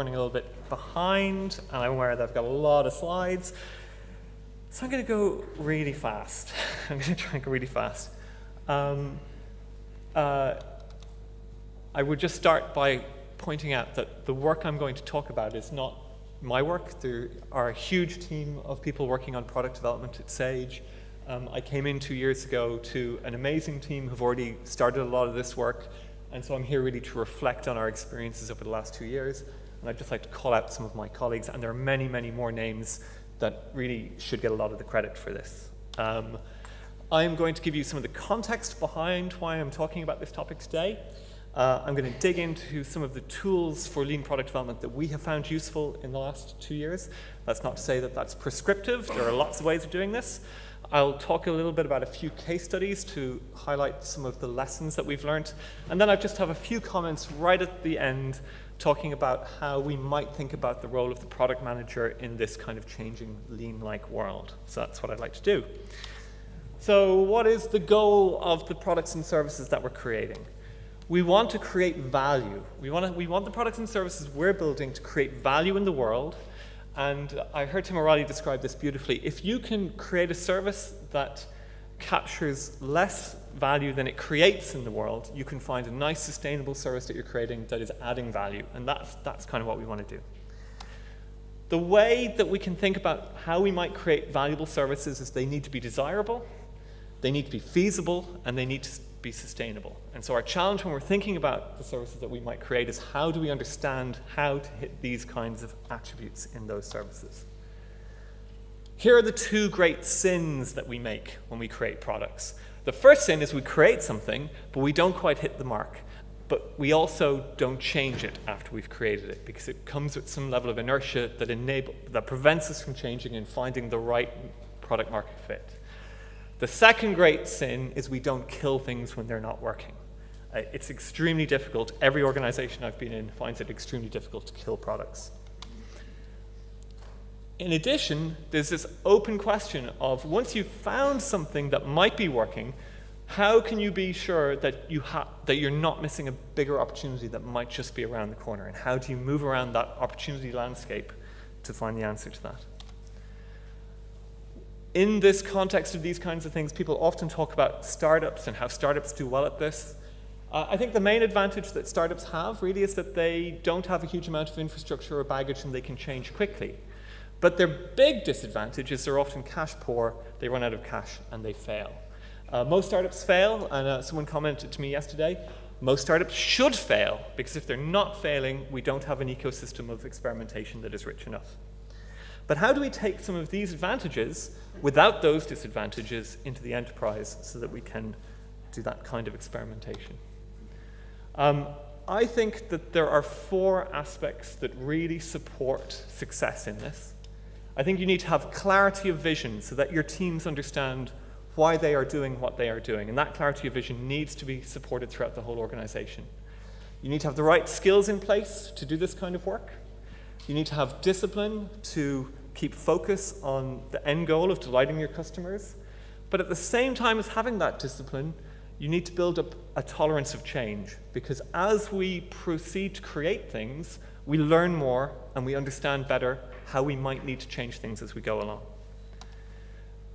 running a little bit behind, and I'm aware that I've got a lot of slides. So I'm going to go really fast. I'm going to try and go really fast. I would just start by pointing out that the work I'm going to talk about is not my work. There are a huge team of people working on product development at Sage. I came in 2 years ago to an amazing team who've already started a lot of this work, and so I'm here really to reflect on our experiences over the last 2 years, and I'd just like to call out some of my colleagues, and there are many, many more names that really should get a lot of the credit for this. I'm going to give you some of the context behind why I'm talking about this topic today. I'm going to dig into some of the tools for lean product development that we have found useful in the last 2 years. That's not to say that that's prescriptive. There are lots of ways of doing this. I'll talk a little bit about a few case studies to highlight some of the lessons that we've learned. And then I just have a few comments right at the end talking about how we might think about the role of the product manager in this kind of changing lean-like world. So that's what I'd like to do. So what is the goal of the products and services that we're creating? We want to create value. We want the products and services we're building to create value in the world. And I heard Tim O'Reilly describe this beautifully. If you can create a service that captures less value than it creates in the world, you can find a nice, sustainable service that you're creating that is adding value. And that's kind of what we want to do. The way that we can think about how we might create valuable services is they need to be desirable, they need to be feasible, and they need to be sustainable. And so our challenge when we're thinking about the services that we might create is how do we understand how to hit these kinds of attributes in those services. Here are the two great sins that we make when we create products. The first sin is we create something, but we don't quite hit the mark. But we also don't change it after we've created it because it comes with some level of inertia that prevents us from changing and finding the right product market fit. The second great sin is we don't kill things when they're not working. It's extremely difficult. Every organization I've been in finds it extremely difficult to kill products. In addition, there's this open question of once you've found something that might be working, how can you be sure that you're not missing a bigger opportunity that might just be around the corner? And how do you move around that opportunity landscape to find the answer to that? In this context of these kinds of things, people often talk about startups and how startups do well at this. I think the main advantage that startups have really is that they don't have a huge amount of infrastructure or baggage and they can change quickly. But their big disadvantage is they're often cash poor, they run out of cash, and they fail. Most startups fail, and someone commented to me yesterday, most startups should fail, because if they're not failing, we don't have an ecosystem of experimentation that is rich enough. But how do we take some of these advantages without those disadvantages into the enterprise so that we can do that kind of experimentation? I think that there are 4 aspects that really support success in this. I think you need to have clarity of vision so that your teams understand why they are doing what they are doing, and that clarity of vision needs to be supported throughout the whole organization. You need to have the right skills in place to do this kind of work. You need to have discipline to keep focus on the end goal of delighting your customers. But at the same time as having that discipline, you need to build up a tolerance of change, because as we proceed to create things, we learn more and we understand better how we might need to change things as we go along.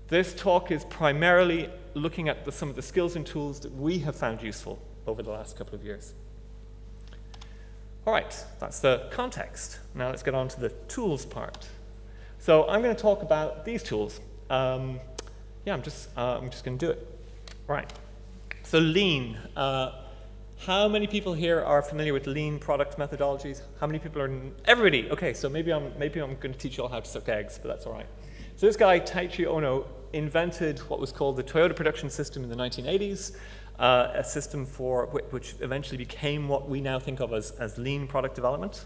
This talk is primarily looking at some of the skills and tools that we have found useful over the last couple of years. All right, that's the context. Now let's get on to the tools part. So I'm going to talk about these tools. I'm just going to do it. Right. So lean. How many people here are familiar with lean product methodologies? How many people are? Everybody. Okay. So maybe I'm going to teach you all how to suck eggs, but that's all right. So this guy Taichi Ono invented what was called the Toyota Production System in the 1980s. A system which eventually became what we now think of as lean product development.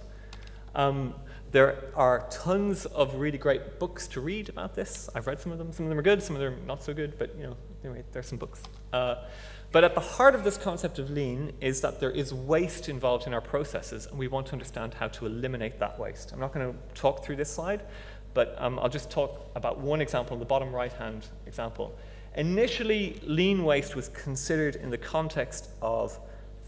There are tons of really great books to read about this. I've read some of them. Some of them are good, some of them are not so good, but anyway, there's some books. But at the heart of this concept of lean is that there is waste involved in our processes, and we want to understand how to eliminate that waste. I'm not going to talk through this slide, but I'll just talk about one example, the bottom right-hand example. Initially, lean waste was considered in the context of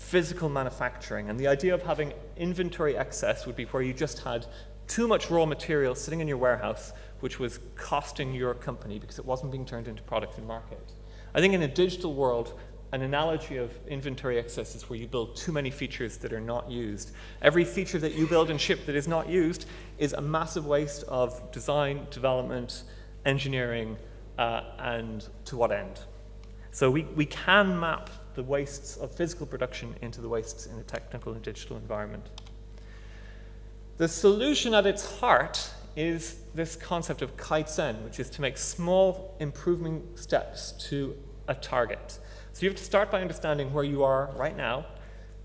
physical manufacturing. And the idea of having inventory excess would be where you just had too much raw material sitting in your warehouse, which was costing your company because it wasn't being turned into product in market. I think in a digital world, an analogy of inventory excess is where you build too many features that are not used. Every feature that you build and ship that is not used is a massive waste of design, development, engineering, and to what end. So we can map the wastes of physical production into the wastes in a technical and digital environment. The solution at its heart is this concept of kaizen, which is to make small improving steps to a target. So you have to start by understanding where you are right now,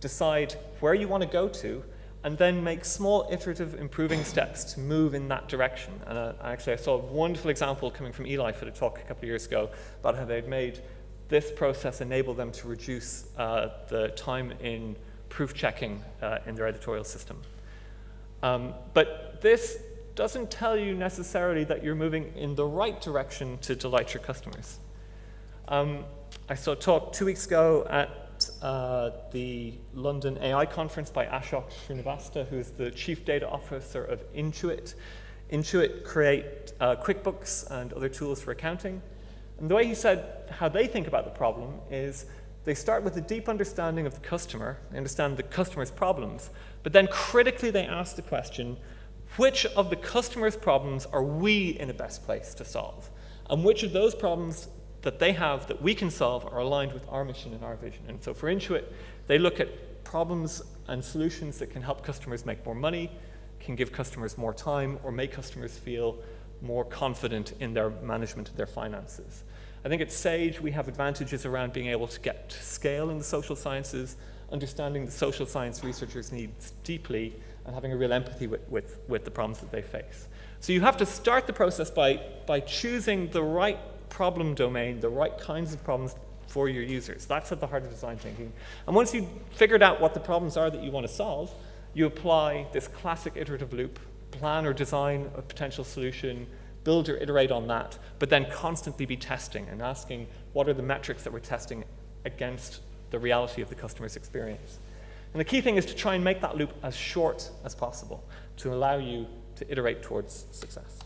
decide where you want to go to, and then make small iterative improving steps to move in that direction. And actually I saw a wonderful example coming from Eli at a talk a couple of years ago about how they'd made this process enable them to reduce the time in proof checking in their editorial system. But this doesn't tell you necessarily that you're moving in the right direction to delight your customers. I saw a talk 2 weeks ago at the London AI conference by Ashok Srinivasta, who is the Chief Data Officer of Intuit. Intuit create QuickBooks and other tools for accounting. And the way he said how they think about the problem is they start with a deep understanding of the customer, they understand the customer's problems, but then critically they ask the question, which of the customer's problems are we in the best place to solve? And which of those problems that they have that we can solve are aligned with our mission and our vision? And so for Intuit, they look at problems and solutions that can help customers make more money, can give customers more time, or make customers feel more confident in their management of their finances. I think at Sage, we have advantages around being able to get to scale in the social sciences, understanding the social science researchers' needs deeply, and having a real empathy with the problems that they face. So you have to start the process by choosing the right problem domain, the right kinds of problems for your users. That's at the heart of design thinking. And once you've figured out what the problems are that you want to solve, you apply this classic iterative loop, plan or design a potential solution, build or iterate on that, but then constantly be testing and asking what are the metrics that we're testing against the reality of the customer's experience. And the key thing is to try and make that loop as short as possible to allow you to iterate towards success.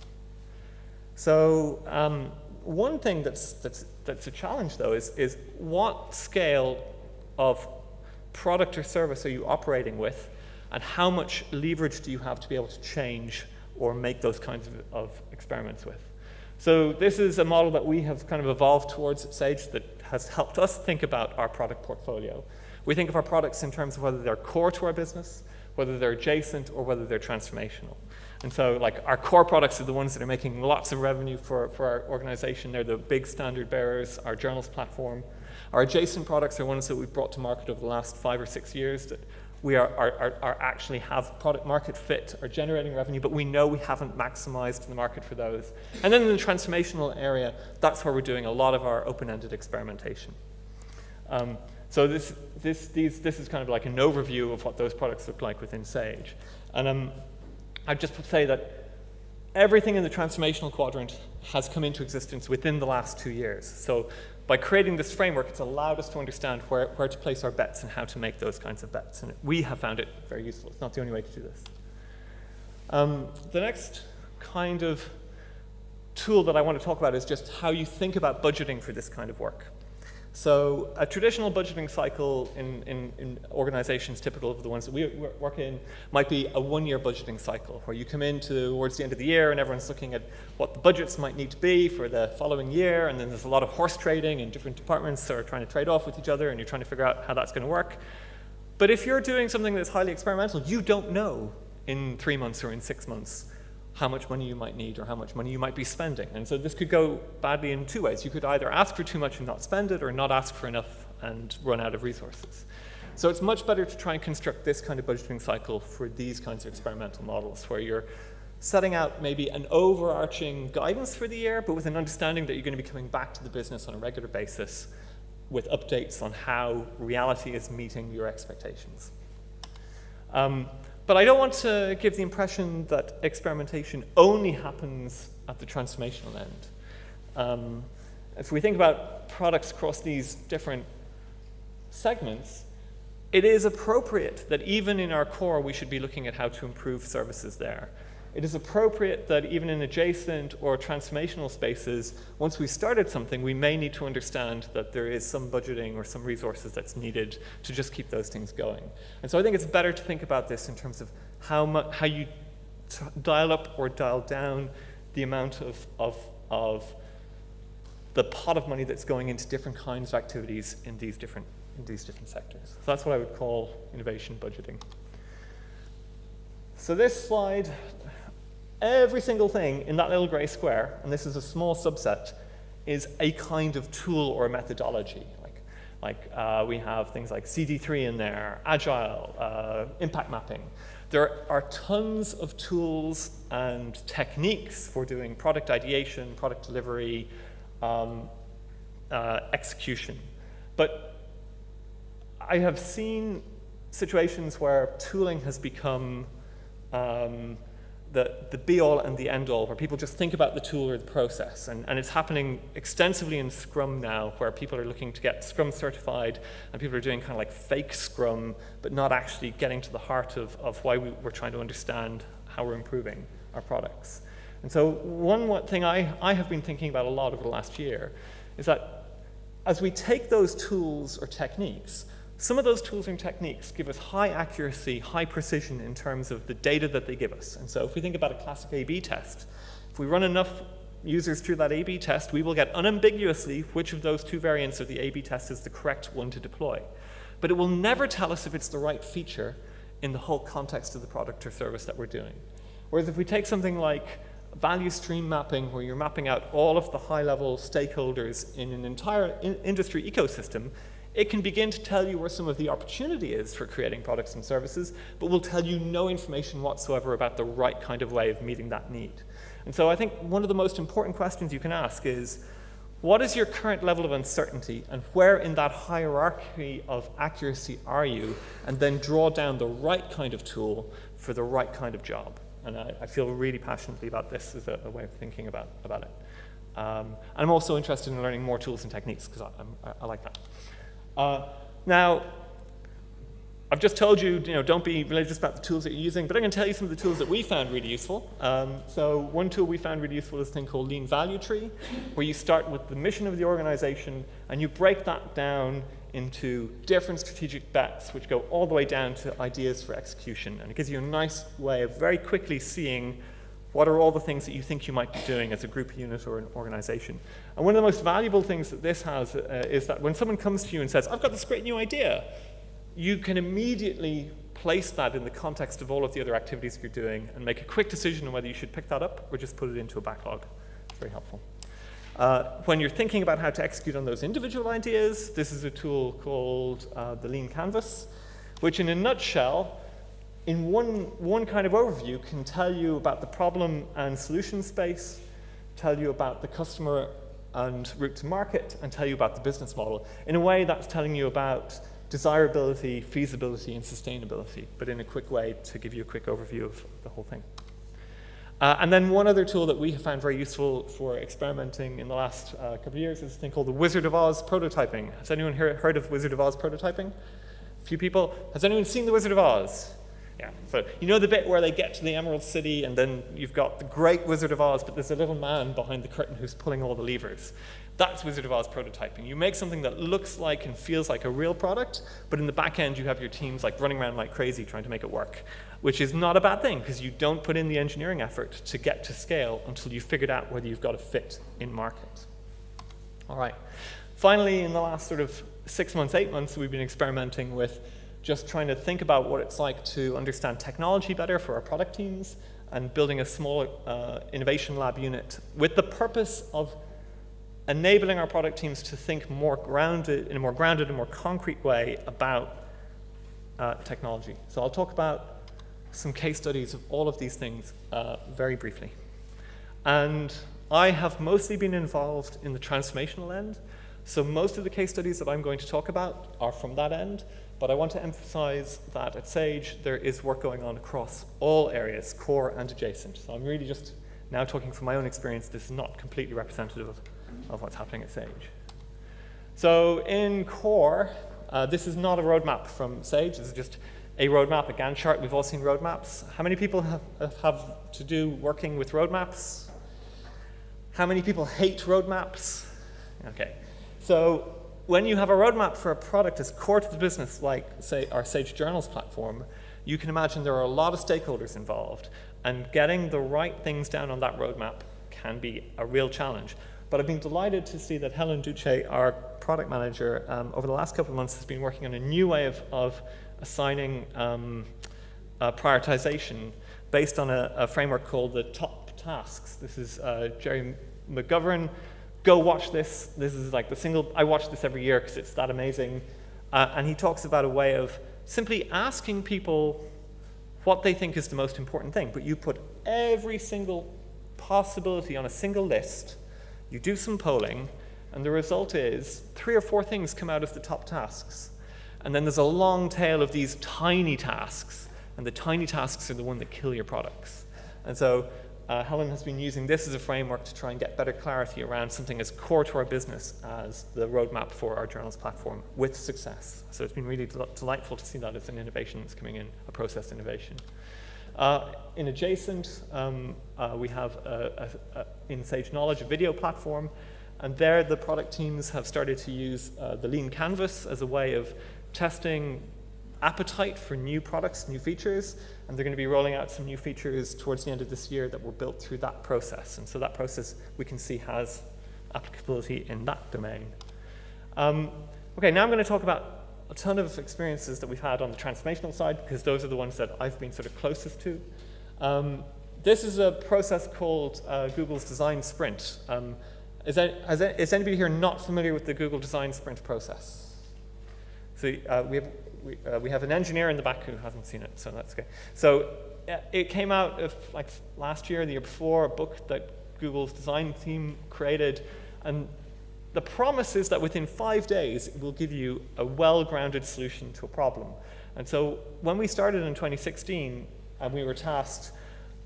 So one thing that's a challenge, though, is what scale of product or service are you operating with, and how much leverage do you have to be able to change or make those kinds of experiments with? So this is a model that we have kind of evolved towards at Sage that has helped us think about our product portfolio. We think of our products in terms of whether they're core to our business, whether they're adjacent, or whether they're transformational. And so like our core products are the ones that are making lots of revenue for our organization. They're the big standard bearers, our journals platform. Our adjacent products are ones that we've brought to market over the last 5 or 6 years that we are actually have product market fit, are generating revenue, but we know we haven't maximized the market for those. And then in the transformational area, that's where we're doing a lot of our open-ended experimentation. So this is kind of like an overview of what those products look like within Sage. And I'd just say that everything in the transformational quadrant has come into existence within the last 2 years. So by creating this framework, it's allowed us to understand where to place our bets and how to make those kinds of bets. And we have found it very useful. It's not the only way to do this. The next kind of tool that I want to talk about is just how you think about budgeting for this kind of work. So a traditional budgeting cycle in organizations typical of the ones that we work in might be a 1-year budgeting cycle where you come in towards the end of the year and everyone's looking at what the budgets might need to be for the following year, and then there's a lot of horse trading and different departments that are trying to trade off with each other and you're trying to figure out how that's going to work. But if you're doing something that's highly experimental, you don't know in 3 months or in 6 months how much money you might need or how much money you might be spending. And so this could go badly in 2 ways. You could either ask for too much and not spend it, or not ask for enough and run out of resources. So it's much better to try and construct this kind of budgeting cycle for these kinds of experimental models, where you're setting out maybe an overarching guidance for the year, but with an understanding that you're going to be coming back to the business on a regular basis with updates on how reality is meeting your expectations. But I don't want to give the impression that experimentation only happens at the transformational end. If we think about products across these different segments, it is appropriate that even in our core, we should be looking at how to improve services there. It is appropriate that even in adjacent or transformational spaces, once we've started something, we may need to understand that there is some budgeting or some resources that's needed to just keep those things going. And so I think it's better to think about this in terms of how you dial up or dial down the amount of the pot of money that's going into different kinds of activities in these different sectors. So that's what I would call innovation budgeting. So this slide, every single thing in that little gray square, and this is a small subset, is a kind of tool or methodology. We have things like CD3 in there, Agile, impact mapping. There are tons of tools and techniques for doing product ideation, product delivery, execution. But I have seen situations where tooling has become the be-all and the end-all, where people just think about the tool or the process. And it's happening extensively in Scrum now, where people are looking to get Scrum certified, and people are doing kind of like fake Scrum, but not actually getting to the heart of why we're trying to understand how we're improving our products. And so one thing I have been thinking about a lot over the last year is that as we take those tools or techniques, some of those tools and techniques give us high accuracy, high precision in terms of the data that they give us. And so if we think about a classic A/B test, if we run enough users through that A/B test, we will get unambiguously which of those two variants of the A/B test is the correct one to deploy. But it will never tell us if it's the right feature in the whole context of the product or service that we're doing. Whereas if we take something like value stream mapping, where you're mapping out all of the high-level stakeholders in an entire industry ecosystem, it can begin to tell you where some of the opportunity is for creating products and services, but will tell you no information whatsoever about the right kind of way of meeting that need. And so I think one of the most important questions you can ask is, what is your current level of uncertainty, and where in that hierarchy of accuracy are you? And then draw down the right kind of tool for the right kind of job. And I feel really passionately about this as a way of thinking about it. And I'm also interested in learning more tools and techniques, because I like that. Now, I've just told you, don't be religious about the tools that you're using, but I'm going to tell you some of the tools that we found really useful. So one tool we found really useful is a thing called Lean Value Tree, where you start with the mission of the organization, and you break that down into different strategic bets, which go all the way down to ideas for execution. And it gives you a nice way of very quickly seeing what are all the things that you think you might be doing as a group unit or an organization. And one of the most valuable things that this has is that when someone comes to you and says, I've got this great new idea, you can immediately place that in the context of all of the other activities you're doing and make a quick decision on whether you should pick that up or just put it into a backlog. It's very helpful. When you're thinking about how to execute on those individual ideas, this is a tool called the Lean Canvas, which in a nutshell, in one kind of overview, can tell you about the problem and solution space, tell you about the customer and route to market, and tell you about the business model. In a way, that's telling you about desirability, feasibility, and sustainability, but in a quick way to give you a quick overview of the whole thing. And then one other tool that we have found very useful for experimenting in the last couple of years is a thing called the Wizard of Oz prototyping. Has anyone here heard of Wizard of Oz prototyping? A few people. Has anyone seen the Wizard of Oz? Yeah, so you know the bit where they get to the Emerald City and then you've got the great Wizard of Oz, but there's a little man behind the curtain who's pulling all the levers. That's Wizard of Oz prototyping. You make something that looks like and feels like a real product, but in the back end you have your teams like running around like crazy trying to make it work, which is not a bad thing because you don't put in the engineering effort to get to scale until you've figured out whether you've got a fit in market. All right. Finally, in the last sort of 6 months, 8 months, we've been experimenting with just trying to think about what it's like to understand technology better for our product teams and building a small innovation lab unit with the purpose of enabling our product teams to think in a more grounded and more concrete way about technology. So I'll talk about some case studies of all of these things very briefly. And I have mostly been involved in the transformational end. So most of the case studies that I'm going to talk about are from that end. But I want to emphasize that at Sage, there is work going on across all areas, core and adjacent. So I'm really just now talking from my own experience. This is not completely representative of what's happening at Sage. So in core, This is not a roadmap from Sage. This is just a roadmap, a Gantt chart. We've all seen roadmaps. How many people have to do working with roadmaps? How many people hate roadmaps? Okay. So when you have a roadmap for a product as core to the business, like, say, our Sage Journals platform, you can imagine there are a lot of stakeholders involved, and getting the right things down on that roadmap can be a real challenge. But I've been delighted to see that Helen Duce, our product manager, over the last couple of months has been working on a new way of assigning prioritization based on a framework called the top tasks. This is Jerry McGovern. Go watch this. This is like I watch this every year because it's that amazing. And he talks about a way of simply asking people what they think is the most important thing. But you put every single possibility on a single list, you do some polling, and the result is 3 or 4 things come out as the top tasks. And then there's a long tail of these tiny tasks, and the tiny tasks are the one that kill your products. And so Helen has been using this as a framework to try and get better clarity around something as core to our business as the roadmap for our journals platform with success. So it's been really delightful to see that as an innovation that's coming in, a process innovation. In adjacent, we have in Sage Knowledge a video platform, and there the product teams have started to use the Lean Canvas as a way of testing appetite for new products, new features, and they're going to be rolling out some new features towards the end of this year that were built through that process. And so that process we can see has applicability in that domain. Okay, now I'm going to talk about a ton of experiences that we've had on the transformational side, because those are the ones that I've been sort of closest to. This is a process called Google's Design Sprint. Is anybody here not familiar with the Google Design Sprint process? So we have an engineer in the back who hasn't seen it, so that's okay. So it came out of like last year, the year before, a book that Google's design team created, and the promise is that within 5 days it will give you a well-grounded solution to a problem. And so when we started in 2016, and we were tasked,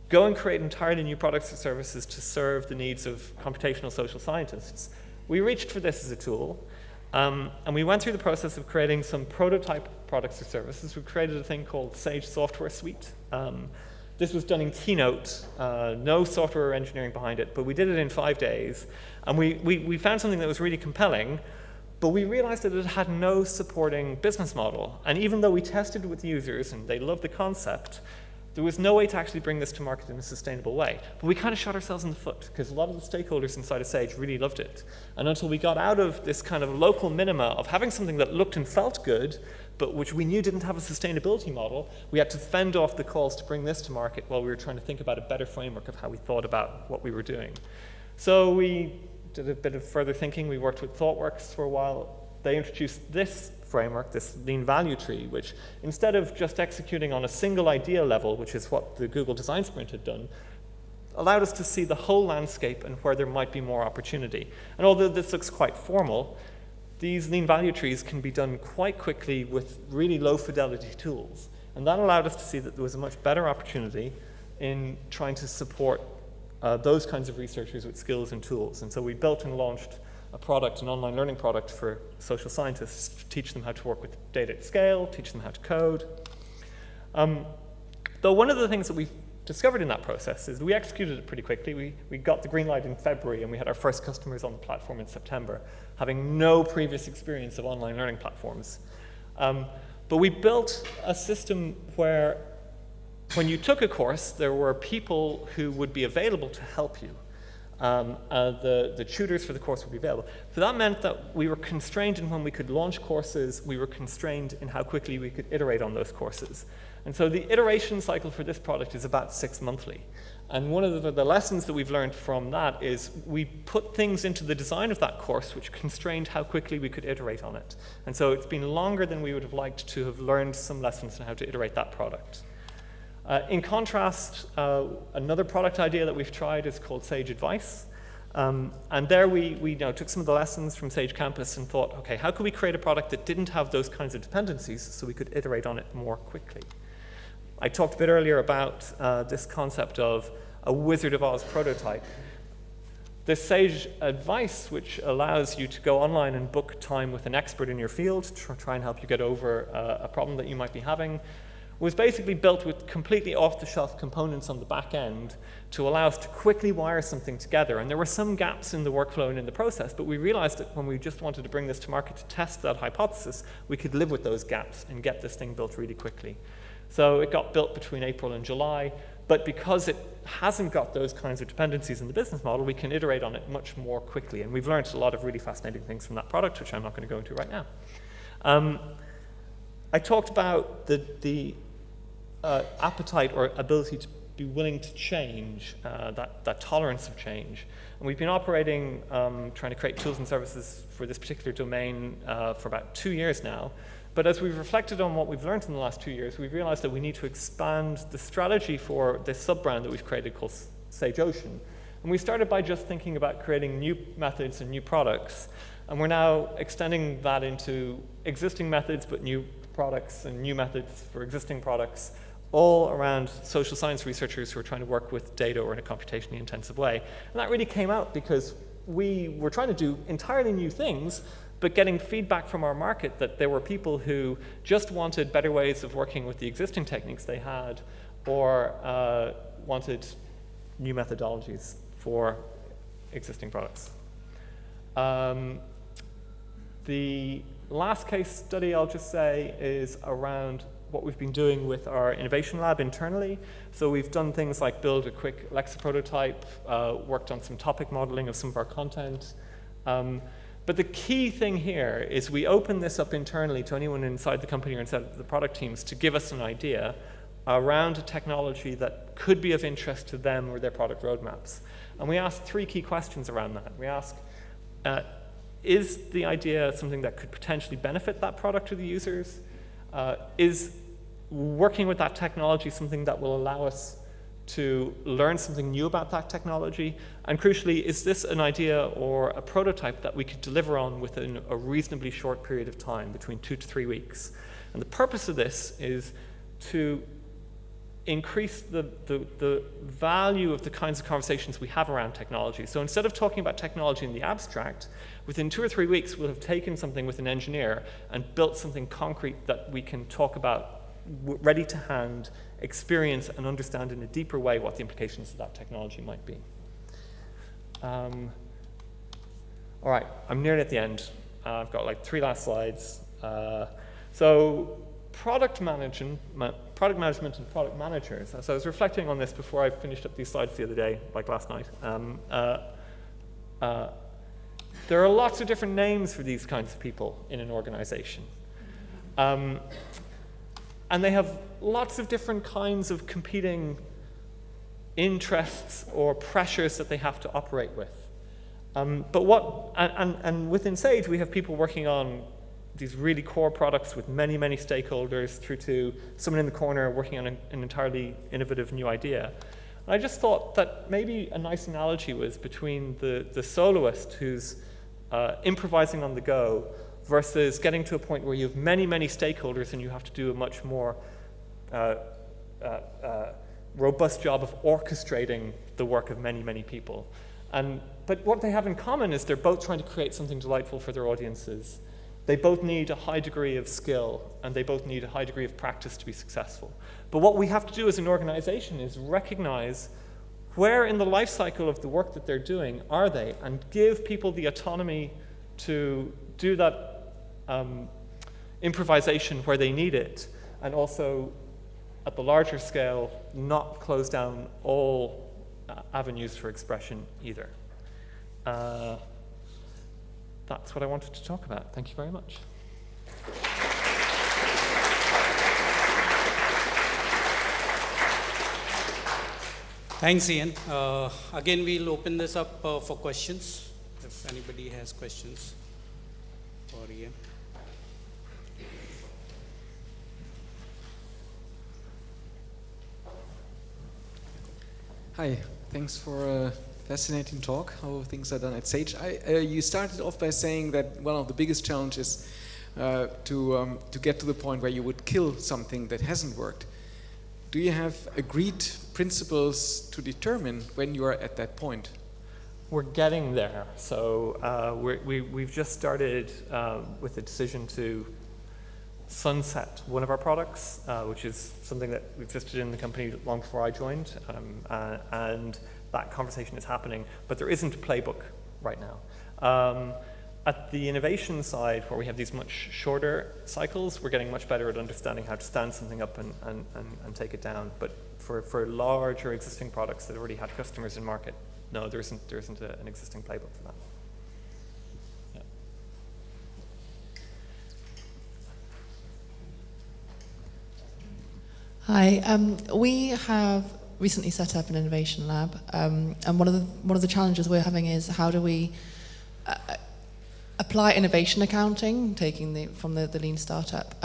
go and create entirely new products or services to serve the needs of computational social scientists, we reached for this as a tool. And we went through the process of creating some prototype products or services. We created a thing called Sage Software Suite. This was done in Keynote, no software or engineering behind it, but we did it in 5 days. And we found something that was really compelling, but we realized that it had no supporting business model. And even though we tested with users and they loved the concept, there was no way to actually bring this to market in a sustainable way. But we kind of shot ourselves in the foot, because a lot of the stakeholders inside of Sage really loved it. And until we got out of this kind of local minima of having something that looked and felt good, but which we knew didn't have a sustainability model, we had to fend off the calls to bring this to market while we were trying to think about a better framework of how we thought about what we were doing. So we did a bit of further thinking. We worked with ThoughtWorks for a while. They introduced this framework, this lean value tree, which instead of just executing on a single idea level, which is what the Google Design Sprint had done, allowed us to see the whole landscape and where there might be more opportunity. And although this looks quite formal, these lean value trees can be done quite quickly with really low fidelity tools. And that allowed us to see that there was a much better opportunity in trying to support those kinds of researchers with skills and tools. And so we built and launched a product, an online learning product for social scientists to teach them how to work with data at scale, teach them how to code. Though one of the things that we discovered in that process is we executed it pretty quickly. We got the green light in February, and we had our first customers on the platform in September, having no previous experience of online learning platforms. But we built a system where when you took a course, there were people who would be available to help you. The tutors for the course would be available. So that meant that we were constrained in when we could launch courses. We were constrained in how quickly we could iterate on those courses. And so the iteration cycle for this product is about 6 monthly. And one of the lessons that we've learned from that is we put things into the design of that course which constrained how quickly we could iterate on it. And so it's been longer than we would have liked to have learned some lessons on how to iterate that product. In contrast, another product idea that we've tried is called Sage Advice. And there we took some of the lessons from Sage Campus and thought, okay, how could we create a product that didn't have those kinds of dependencies so we could iterate on it more quickly? I talked a bit earlier about this concept of a Wizard of Oz prototype. There's Sage Advice, which allows you to go online and book time with an expert in your field to try and help you get over a problem that you might be having. Was basically built with completely off-the-shelf components on the back end to allow us to quickly wire something together. And there were some gaps in the workflow and in the process, but we realized that when we just wanted to bring this to market to test that hypothesis, we could live with those gaps and get this thing built really quickly. So it got built between April and July, but because it hasn't got those kinds of dependencies in the business model, we can iterate on it much more quickly. And we've learned a lot of really fascinating things from that product, which I'm not going to go into right now. I talked about the appetite or ability to be willing to change, that tolerance of change. And we've been operating, trying to create tools and services for this particular domain for about 2 years now. But as we've reflected on what we've learned in the last 2 years, we've realized that we need to expand the strategy for this sub-brand that we've created called Sage Ocean. And we started by just thinking about creating new methods and new products. And we're now extending that into existing methods, but new products and new methods for existing products, all around social science researchers who are trying to work with data or in a computationally intensive way. And that really came out because we were trying to do entirely new things, but getting feedback from our market that there were people who just wanted better ways of working with the existing techniques they had, or wanted new methodologies for existing products. The last case study I'll just say is around what we've been doing with our innovation lab internally. So we've done things like build a quick Alexa prototype, worked on some topic modeling of some of our content. But the key thing here is we open this up internally to anyone inside the company or inside the product teams to give us an idea around a technology that could be of interest to them or their product roadmaps. And we ask 3 key questions around that. We ask, is the idea something that could potentially benefit that product or the users? Is working with that technology something that will allow us to learn something new about that technology? And crucially, is this an idea or a prototype that we could deliver on within a reasonably short period of time, between 2 to 3 weeks? And the purpose of this is to increase the value of the kinds of conversations we have around technology. So instead of talking about technology in the abstract, within 2 or 3 weeks, we'll have taken something with an engineer and built something concrete that we can talk about, ready to hand, experience, and understand in a deeper way what the implications of that technology might be. All right, I'm nearly at the end. I've got like 3 last slides. So product management and product managers. So I was reflecting on this before I finished up these slides the other day, like last night. There are lots of different names for these kinds of people in an organization. And they have lots of different kinds of competing interests or pressures that they have to operate with. And within Sage, we have people working on these really core products with many, many stakeholders, through to someone in the corner working on an entirely innovative new idea. And I just thought that maybe a nice analogy was between the soloist who's improvising on the go versus getting to a point where you have many, many stakeholders and you have to do a much more robust job of orchestrating the work of many, many people. But what they have in common is they're both trying to create something delightful for their audiences. They both need a high degree of skill, and they both need a high degree of practice to be successful. But what we have to do as an organization is recognize where in the life cycle of the work that they're doing are they, and give people the autonomy to do that improvisation where they need it, and also at the larger scale, not close down all avenues for expression either. That's what I wanted to talk about. Thank you very much. Thanks, Ian. Again, we'll open this up for questions, if anybody has questions for Ian. Hi, thanks for a fascinating talk, how things are done at Sage. You started off by saying that one of the biggest challenges to get to the point where you would kill something that hasn't worked. Do you have agreed principles to determine when you are at that point? We're getting there. So we've just started with a decision to sunset one of our products, which is something that existed in the company long before I joined, and that conversation is happening, but there isn't a playbook right now. At the innovation side, where we have these much shorter cycles, we're getting much better at understanding how to stand something up and take it down. But for larger existing products that already had customers in market, no, there isn't an existing playbook for that. Yeah. Hi, we have recently set up an innovation lab, and one of the challenges we're having is how do we apply innovation accounting, taking from the lean startup,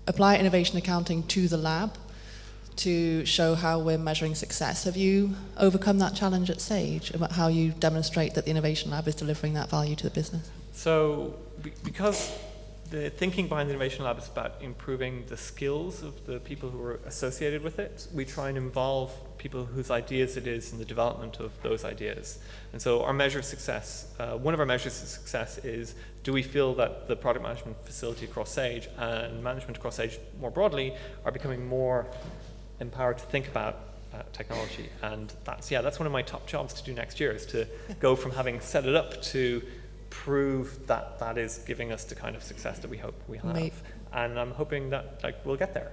apply innovation accounting to the lab to show how we're measuring success. Have you overcome that challenge at Sage about how you demonstrate that the innovation lab is delivering that value to the business? So because the thinking behind the Innovation Lab is about improving the skills of the people who are associated with it, we try and involve people whose ideas it is in the development of those ideas. And so our measure of success, one of our measures of success is, do we feel that the product management facility across Sage and management across Sage more broadly are becoming more empowered to think about technology? And that's one of my top jobs to do next year, is to go from having set it up to prove that that is giving us the kind of success that we hope we have. And I'm hoping that we'll get there.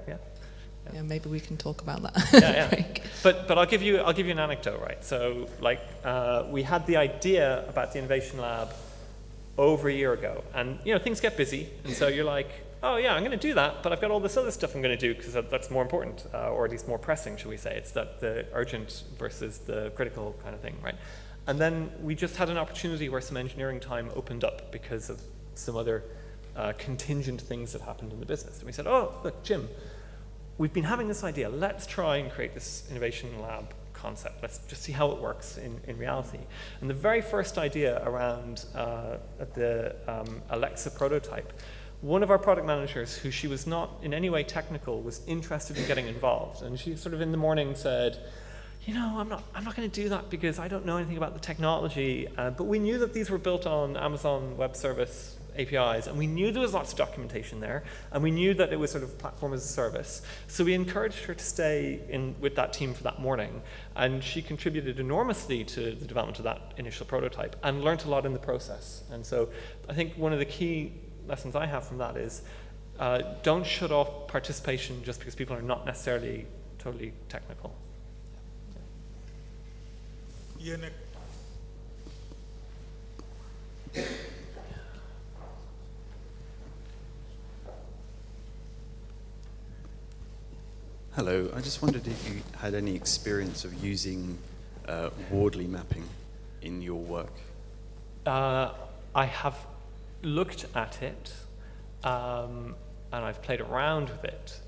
Yeah, maybe we can talk about that. Yeah. But I'll give you an anecdote, right? So we had the idea about the Innovation Lab over a year ago, and things get busy, and so you're like, oh yeah, I'm going to do that, but I've got all this other stuff I'm going to do because that's more important, or at least more pressing, shall we say. It's the urgent versus the critical kind of thing, right? And then we just had an opportunity where some engineering time opened up because of some other contingent things that happened in the business. And we said, oh, look, Jim, we've been having this idea. Let's try and create this innovation lab concept. Let's just see how it works in reality. And the very first idea around the Alexa prototype, one of our product managers, who she was not in any way technical, was interested in getting involved. And she sort of in the morning said, I'm not going to do that because I don't know anything about the technology. But we knew that these were built on Amazon Web Service APIs, and we knew there was lots of documentation there, and we knew that it was sort of platform as a service. So we encouraged her to stay in with that team for that morning, and she contributed enormously to the development of that initial prototype and learned a lot in the process. And so I think one of the key lessons I have from that is don't shut off participation just because people are not necessarily totally technical. Ian. Hello, I just wondered if you had any experience of using Wardley mapping in your work. I have looked at it, and I've played around with it,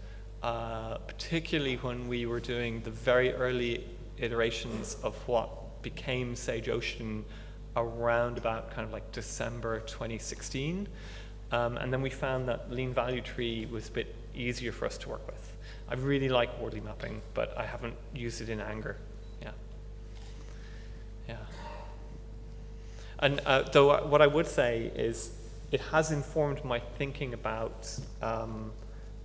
particularly when we were doing the very early iterations of what became Sage Ocean around about kind of like December 2016. And then we found that lean value tree was a bit easier for us to work with. I really like Wardley mapping, but I haven't used it in anger. Yeah. And though what I would say is it has informed my thinking about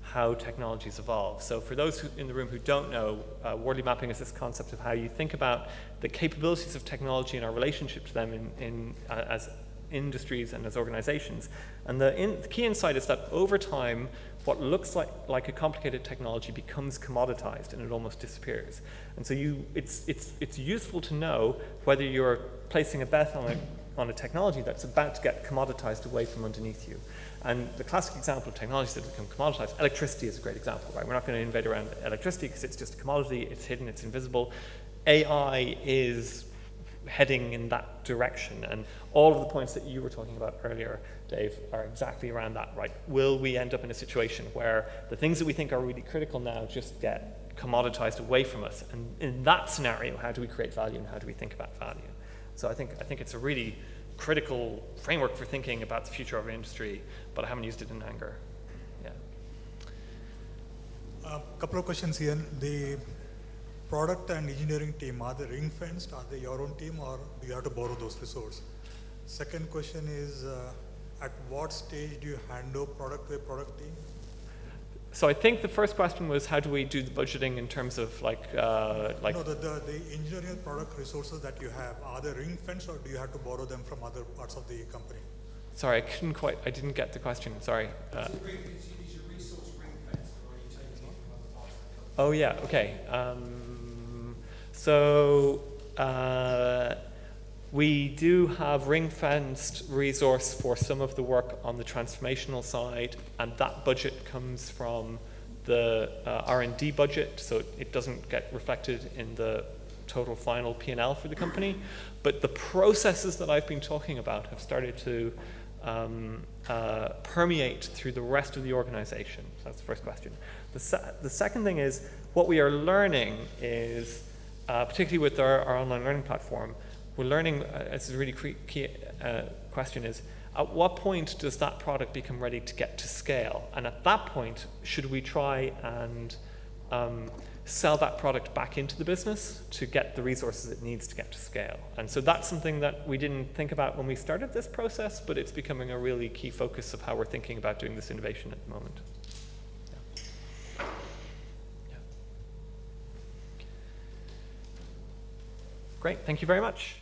how technologies evolve. So for those in the room who don't know, Wardley mapping is this concept of how you think about the capabilities of technology and our relationship to them as industries and as organizations. And the key insight is that over time, what looks like a complicated technology becomes commoditized and it almost disappears. And so it's useful to know whether you're placing a bet on a technology that's about to get commoditized away from underneath you. And the classic example of technologies that become commoditized, electricity is a great example, right? We're not going to innovate around electricity because it's just a commodity, it's hidden, it's invisible. AI is heading in that direction, and all of the points that you were talking about earlier, Dave, are exactly around that, right? Will we end up in a situation where the things that we think are really critical now just get commoditized away from us? And in that scenario, how do we create value and how do we think about value? So I think it's a really critical framework for thinking about the future of our industry, but I haven't used it in anger. Yeah. A couple of questions here. product and engineering team, are they ring fenced? Are they your own team, or do you have to borrow those resources? Second question is, at what stage do you hand over product to a product team? So I think the first question was, how do we do the budgeting in terms of like No, the engineering and product resources that you have, are they ring fenced, or do you have to borrow them from other parts of the company? Sorry, I didn't get the question, sorry. Oh yeah, okay. We do have ring-fenced resource for some of the work on the transformational side, and that budget comes from the R&D budget, so it doesn't get reflected in the total final P&L for the company. But the processes that I've been talking about have started to permeate through the rest of the organization. So that's the first question. The second thing is, what we are learning is, particularly with our online learning platform, we're learning, it's a really key question is, at what point does that product become ready to get to scale? And at that point, should we try and sell that product back into the business to get the resources it needs to get to scale? And so that's something that we didn't think about when we started this process, but it's becoming a really key focus of how we're thinking about doing this innovation at the moment. Great, thank you very much.